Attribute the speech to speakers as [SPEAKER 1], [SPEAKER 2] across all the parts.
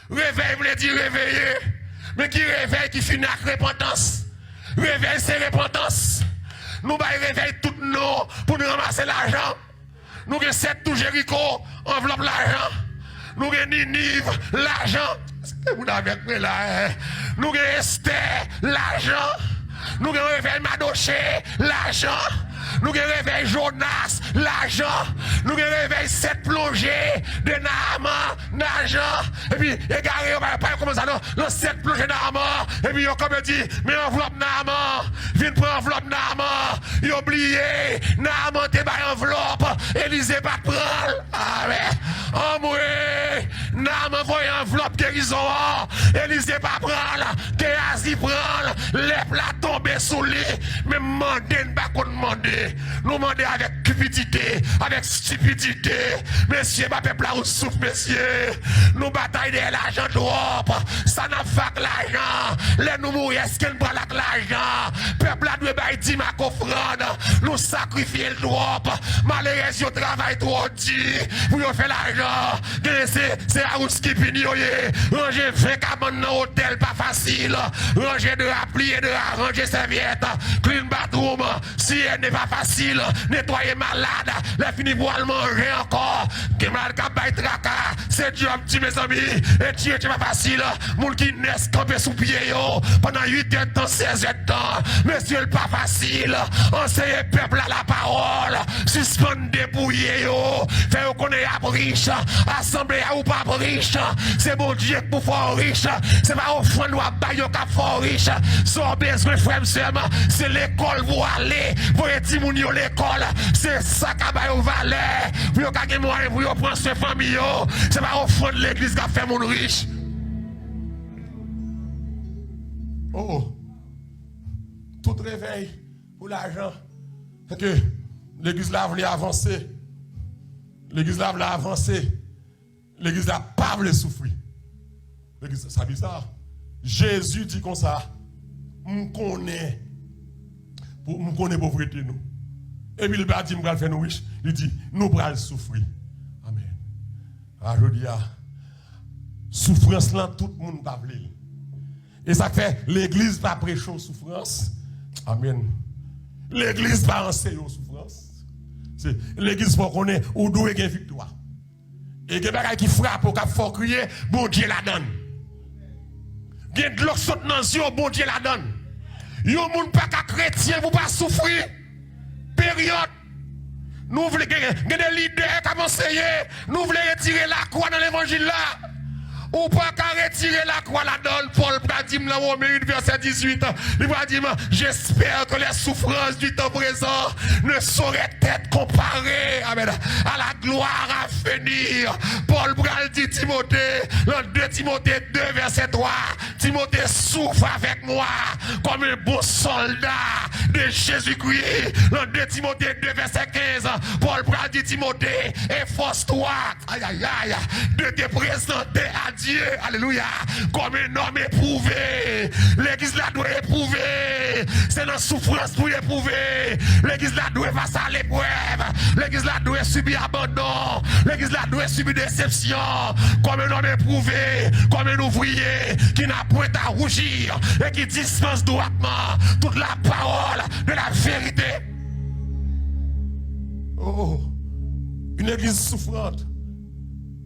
[SPEAKER 1] Réveil veut dire réveiller. Mais qui réveille qui finit avec repentance. Réveil c'est repentance. Nous allons réveiller tout nous pour nous ramasser l'argent. Nous avons 7 tout Jéricho, enveloppe l'argent. Nous avons Ninive, l'argent. Est-ce que vous avez avec moi là? Nous avons Esther, l'argent. Nous avons réveillé Madoché, l'argent. Nous avons réveillé Jonas, l'argent. Nous avons réveillé 7 plongées de Naaman, l'argent. Et puis, égaré, on va pas comme ça, non, 7 plongées Naaman. Et puis, on comme dit, mais enveloppe Naaman. Viens prendre enveloppe Naaman. Il a oublié, Naaman t'es pas enveloppe. Élisée pas prendre. Ah, mais, en moi, Naaman voyait enveloppe guérison. Élisée pas prendre. Géasi prendre. Les plats tombés sous lui. Mais mandez, pas qu'on demande. Nous demandons avec cupidité, avec stupidité. Messieurs, ma peuple là où souffle, messieurs. Nous bataillons de l'argent trop. Ça n'a pas que l'argent. Les nous mourir, est-ce qu'elle prend l'argent? Peuple là doit bailler 10 ma offrande. Nous sacrifier le trop. Malheureusement, on travaille trop dit. Pour faire l'argent. C'est à où ce qui finit. Ranger 20 cabanes dans l'hôtel, pas facile. Ranger de la plier, de la ranger serviette. Clean bathroom. Si elle n'est pas facile, nettoyer malade, la fini pour le manger encore. Que malade qui traka, c'est Dieu petit mes amis. Et Dieu c'est pas facile. Moun qui naissent campé sous pied pendant 8 heures de temps, 16 heures de temps. Monsieur le pas facile. Enseignez peuple à la parole. Suspendre dépouiller faire qu'on est riche. Assemblée ou pas riche. C'est bon Dieu pour faire riche. C'est pas au fond ou à bailler qu'à faire riche. Sans besoin frère c'est l'école pour aller. Pour être à l'école, c'est ça qui va au valet. Pour gagner moyen pour prendre ses familles. C'est pas au fond de l'église qui a fait mon riche. Oh, tout réveil pour l'argent. C'est que l'église là voulait avancer. L'église là voulait avancer. L'église là pas voulait souffrir. L'église, ça bizarre. Jésus dit comme ça. On connaît. Nous connaissons la pauvreté. Nous. Et puis il va dire, nous allons faire nous riches. Il dit, nous allons souffrir. Amen. Alors je dis, souffrance là, tout le monde va vouloir. Et ça fait, l'église va prêcher aux souffrances. Amen. L'église va enseigner aux souffrances. L'église va connaître où doit y avoir victoire. Et il y a des gens qui frappent au cap fort crier, bon Dieu la donne. Il y a de l'autre saute dans les yeux, bon Dieu la donne. Yon moun pas qu'à chrétien, vous pas souffrir. Période. Nous voulons des leaders qui enseigné. Nous voulons retirer la croix dans l'évangile là. Ou pas qu'à retirer la croix là-dedans. Paul va dire dans Romains 1 verset 18. Il va dire, j'espère que les souffrances du temps présent ne sauraient être comparées amen, à la gloire à venir. Paul va dire Timothée, dans 2 Timothée 2 verset 3. Timothée souffre avec moi comme un bon soldat de Jésus-Christ. Dans 2 Timothée 2 verset 15. Paul va dire Timothée, efforce-toi aïe aïe aïe de te présenter à Dieu, alléluia, comme un homme éprouvé. L'église là doit éprouver. C'est la souffrance pour éprouver. L'église là doit passer à l'épreuve. L'église là doit subir abandon. L'église là doit subir déception. Comme un homme éprouvé, comme un ouvrier qui n'a point à rougir et qui dispense droitement toute la parole de la vérité. Oh, une église souffrante,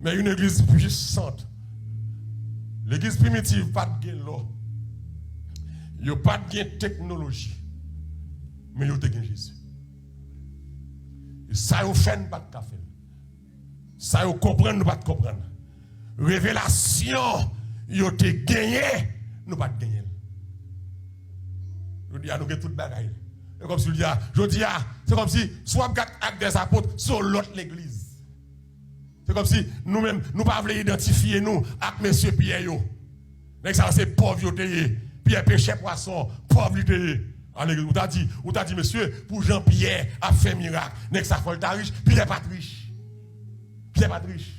[SPEAKER 1] mais une église puissante. L'église primitive, pas de gain là. Il n'y a pas de gain technologie. Mais il y a de gain Jésus. Et ça, vous fait pas de café. Ça, vous comprenez, pas de comprendre. Révélation, il y a de gagné, nous pas de gagner. Je dis à nous que tout bagaille. C'est comme si je dis, c'est comme si soit avec des apôtres sur l'autre l'église. C'est comme si nous-mêmes, nous ne pouvons pas identifier nous avec M. Pierre. Mais ça, c'est pauvreté. Pierre péché poisson, pauvreté. Vous t'a dit, monsieur, pour Jean-Pierre a fait miracle. Mais ça fait riche, Pierre n'est pas riche. Pierre n'est pas riche.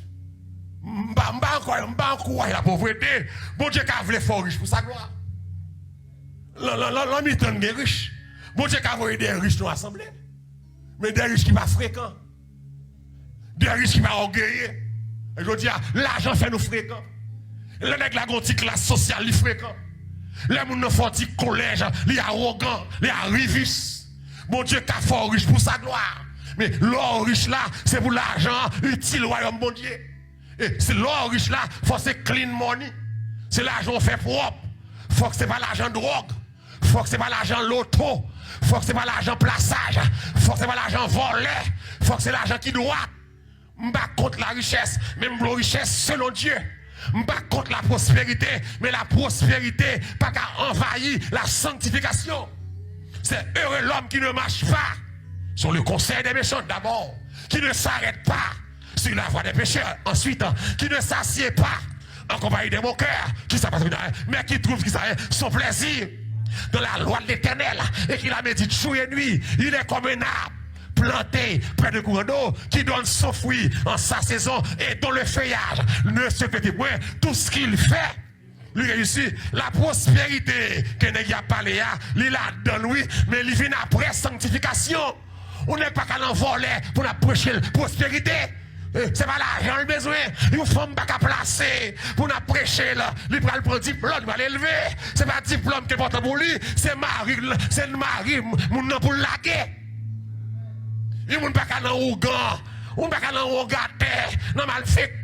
[SPEAKER 1] Je ne vais pas encore la pauvreté. Bon Dieu, qui a voulu faire riche pour sa gloire. L'homme est riche. Bon Dieu, qui a voulu des riches dans l'assemblée. Mais des riches qui ne sont pas fréquents. Des riches qui ne sont pas orgueilleux. Et je dis, l'argent fait nous fréquents. Le nèg la gonti classe sociale li fréquent. Les gens ne font pas collège, les arrogants, les arrivistes. Mon Dieu, qu'a fort riche pour sa gloire. Mais l'or riche là, c'est pour l'argent utile au royaume bon Dieu. Et c'est l'or riche là, faut c'est clean money. C'est l'argent fait propre. Faut que c'est pas l'argent drogue. Faut que c'est pas l'argent loto. Faut que c'est pas l'argent plaçage. Faut que c'est pas l'argent volé. Faut que c'est l'argent qui doit. M'pas contre la richesse, même la richesse selon Dieu. M'pas contre la prospérité, mais la prospérité pas qu'à envahir la sanctification. C'est heureux l'homme qui ne marche pas sur le conseil des méchants d'abord, qui ne s'arrête pas sur la voie des pécheurs, ensuite, qui ne s'assied pas en compagnie des moqueurs, qui mais qui trouve son plaisir dans la loi de l'Éternel et qui la médite jour et nuit. Il est comme un arbre planté près de courant d'eau qui donne son fruit en sa saison et dont le feuillage ne se fait point. Tout ce qu'il fait, lui réussit. La prospérité que nous avons parlé, il la donne, oui, mais il vient après sanctification. On n'est pas qu'à l'envoler pour la prêcher la prospérité. C'est pas l'argent le besoin. Une femme pas qu'à placer pour la prêcher là. Il va le prendre diplôme, il va l'élever. C'est pas diplôme qui porte pour lui, c'est mari, mon nom pour la guerre. Il ne pas qu'à l'ougan. On pas qu'à l'ougater, non mal fait,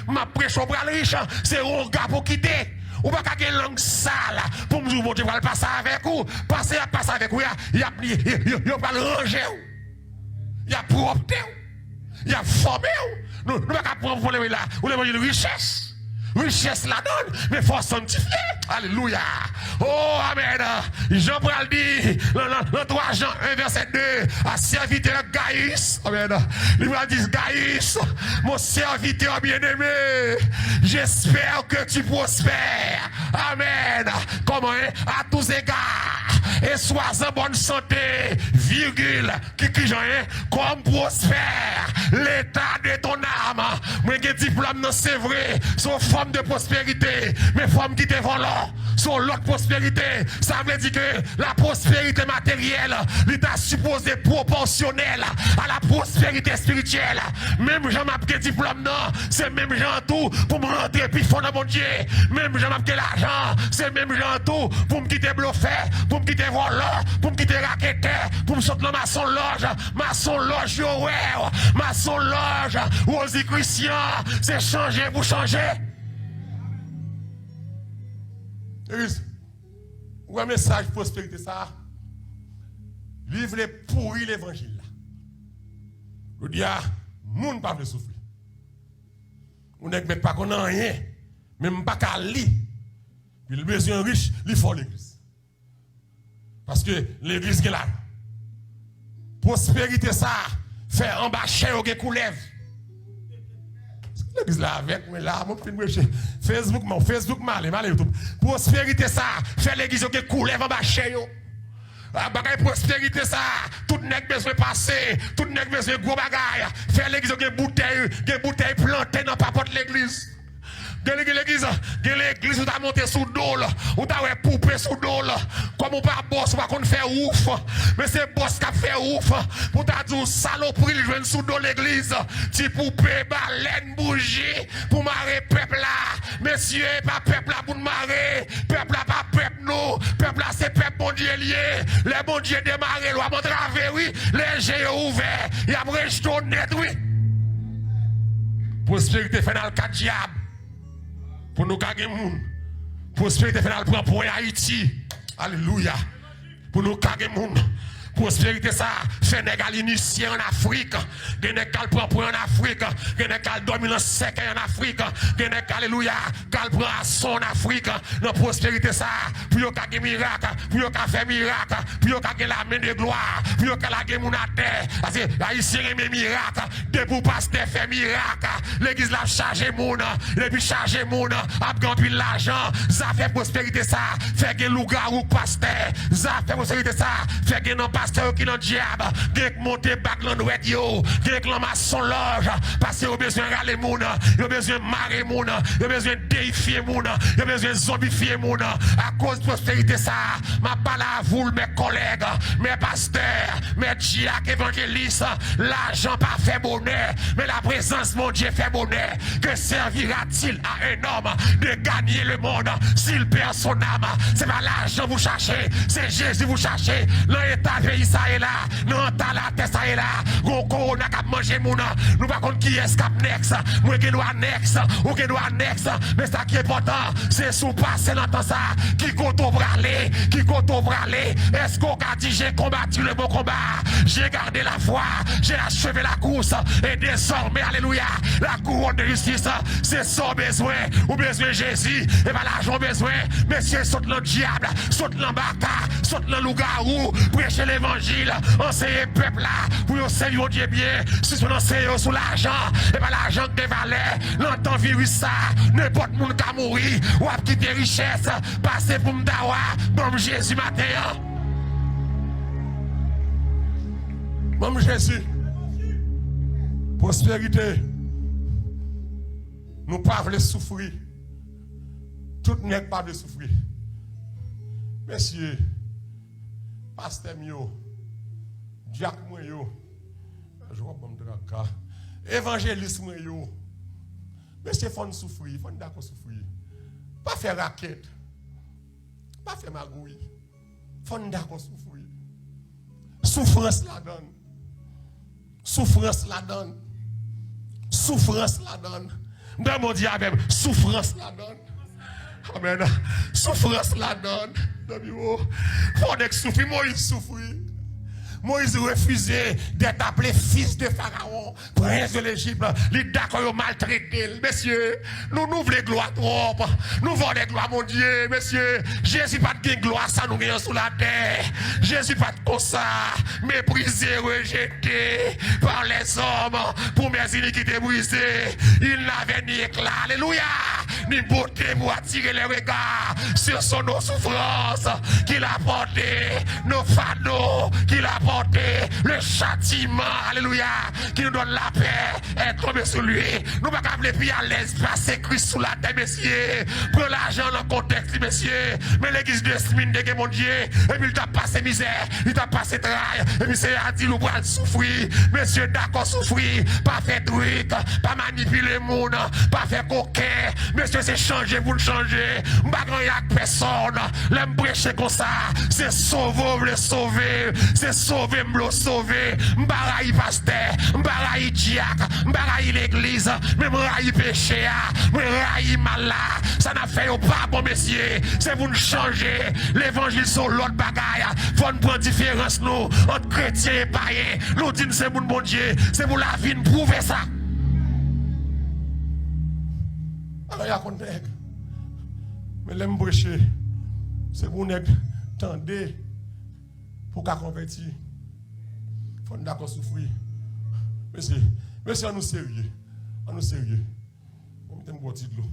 [SPEAKER 1] m'a prêché au bras riche, c'est ouga pour quitter. Ou pas qu'à une langue sale pour me dire, bon Dieu, va le passer avec vous. Passer avec vous, il a pas le ranger. Il a propre. Il a formé. Nous ne pouvons pas prendre pour les là. Ou les richesse. Richesse la donne, mais il faut sanctifier. Alléluia. Oh, amen. Jean-Paul dit, dans 3 Jean 1, verset 2, à serviteur Gaïs. Amen. Il va dire, Gaïs, mon serviteur bien-aimé, j'espère que tu prospères. Amen. Comment, à tous égards, et sois en bonne santé, virgule, qui comme prospère l'état de ton âme. Moi, j'ai diplôme, non, c'est vrai, son forme de prospérité, mais forme qui te volant, son l'autre prospérité. Ça veut dire que la prospérité matérielle, l'État supposé proportionnel à la prospérité spirituelle. Même j'en ai diplôme, non, c'est même gens tout pour me rentrer puis fond dans mon Dieu. Même j'en ai l'argent, c'est même gens tout pour me quitter bluffé, pour me quitter volant, pour me quitter raquetteur, pour me sortir dans maçon loge, maçon loge, Rosie Christian, c'est changer pour changer. Ou un message prospérité ça. Vivre les pourris l'évangile. Je dis à moun pas de souffler. On n'est pas qu'on a rien, même pas qu'à lire. Puis le besoin riche, il faut l'église. Parce que l'église est là. Prospérité ça fait en bas cher au coulev. L'église là avec moi là, mon film Facebook mal YouTube. Prospérité ça fait l'église qui coulev en bas cher. Bagay prospérité ça, tout nèg besoin passer, tout nèg besoin gros bagay. Faire l'église qui bouteille plantée dans papote l'église. L'église où t'as monté sous dos là, où t'as ouais poupée sous dos là. Comme on pas boss, on va qu'on fait ouf. Mais c'est boss qui a fait ouf. Pour t'as dit saloperie, il vient sous dos l'église. Ti poupée, baleine, bougie, pour marrer peuple là. Messieurs, pas peuple là pour marrer. Peuple là, pas peuple nous. Peuple là, c'est peuple bon Dieu lié. Les bon Dieu démarré, loi montravé, oui. Les yeux ouverts, il y a rejeté net, oui. Prospérité fait dans le cas diable. Pour nous gagner moun. Prospérité finale prend pour Haïti. Alléluia. Pour nous gagner moun. Prospérité ça fait négal initié en Afrique. Gene kal prend pour en Afrique. Gene kal dormi dans sec en Afrique. Gene alléluia. Kal prend à son Afrique. Dans prospérité ça pour yo gagner miracle, pour yo faire miracle, pour yo gagner la main de gloire, pour yo gagner moun à terre. Parce que haïtien aime miracle. Debout pasteur fait miracle. L'église l'a chargé moun, et puis chargé moun, a gagné l'argent. Ça fait prospérité ça, fait que loup-garou pasteur. Ça fait prospérité ça, fait que non pas pasteur qui dans diable, qui monter bac dans l'ouest yo, qui réclame son loge, parce que vous besoin de râler moun, vous besoin de marrer moun, vous besoin de déifier moun, vous besoin de zombifier moun, à cause de prospérité ça, ma parole à vous, mes collègues, mes pasteurs, mes diacres, évangélistes, l'argent pas fait bonheur, mais la présence mon Dieu fait bonheur. Que servira-t-il à un homme de gagner le monde s'il perd son âme? C'est pas l'argent vous cherchez, c'est Jésus vous cherchez. Dans l'état pays ça est là, dans la tête ça est là. Gros corona qui a mangé mon nom. Nous pas contre qui est cap next, moi qui doit next, ou qui doit next. Mais ça qui est important, c'est sous passer dans ça. Qui compte au bralé, qui compte au bralé. Est-ce qu'on a dit j'ai combattu le bon combat? J'ai gardé la foi, j'ai achevé la course. Et désormais, alléluia, la couronne de justice, c'est son besoin, ou besoin de Jésus, et pas l'argent besoin. Messieurs, saute dans le diable, saute dans le baka, saute dans le loup-garou, prêchez l'évangile, enseignez le peuple là, pour vous servir Dieu bien, si vous enseignez sous l'argent, et pas l'argent de valeur, l'entend virus ça, n'importe monde qui a mouru, ou a quitté richesse, passez pour m'dawa, bon Jésus matin. Bon Jésus, prospérité, nous ne pouvons pas souffrir. Tout n'est pas de souffrir. Messieurs, pasteur mio, diacre yo, je vois bon draka, évangéliste yo. Messieurs, il faut souffrir, il faut d'accord souffrir. Pas faire raquette, pas faire magouille. Il faut d'accord souffrir. Souffrance la donne. Souffrance la donne. Souffrance la donne. Dans mon diable, souffrance la donne. Amen. Souffrance la donne. Faut que souffrir, Moïse souffrir. Moïse refusait d'être appelé fils de Pharaon, prince de l'Égypte. Les d'accord maltraité. Messieurs, nous voulons gloire trop. Nous voulons des gloires, mon Dieu. Messieurs, Jésus pas de gloire, ça nous gagne sous la terre. Jésus pas de comme ça. Méprisé, rejeté par les hommes pour mes iniquités brisées. Il n'avait ni éclat. Alléluia. Ni beauté pour attirer les regards sur son nos souffrances qu'il a porté, nos fardeaux qu'il a porté. Le châtiment, alléluia, qui nous donne la paix, est tombé sur lui. Nous ne pouvons pas plus à l'aise, passer Christ sous la tête, messieurs. Prends l'argent dans le contexte, messieurs. Mais l'église de Smine, de mon Dieu, et puis il t'a passé misère, il t'a passé travail, et puis c'est à dire, nous pourrons souffrir. Messieurs, d'accord, souffrir, pas faire truc, pas manipuler le monde, pas faire coquin. Messieurs, c'est changer, vous le changez. Je ne sais pas personne, l'aime prêcher comme ça. C'est sauver, le sauver, c'est sauver. Me sauver, m'baraï pasteur, m'baraï diacre, m'baraï l'église, m'baraï péché, m'baraï malade. Ça n'a fait pas bon messieurs. C'est vous nous changer. L'évangile sur l'autre bagaille. Faut nous prendre différence nous entre chrétiens et païens. Nous disons c'est pour bon Dieu, c'est pour la vie, nous prouver ça. Alors il y a qu'on est. Mais l'aime prêcher, c'est pour nous tendez pour qu'à convertir. Faut nous d'accord souffrir. Monsieur, on nous sérieux. On nous sérieux. On met un boîtier de l'eau.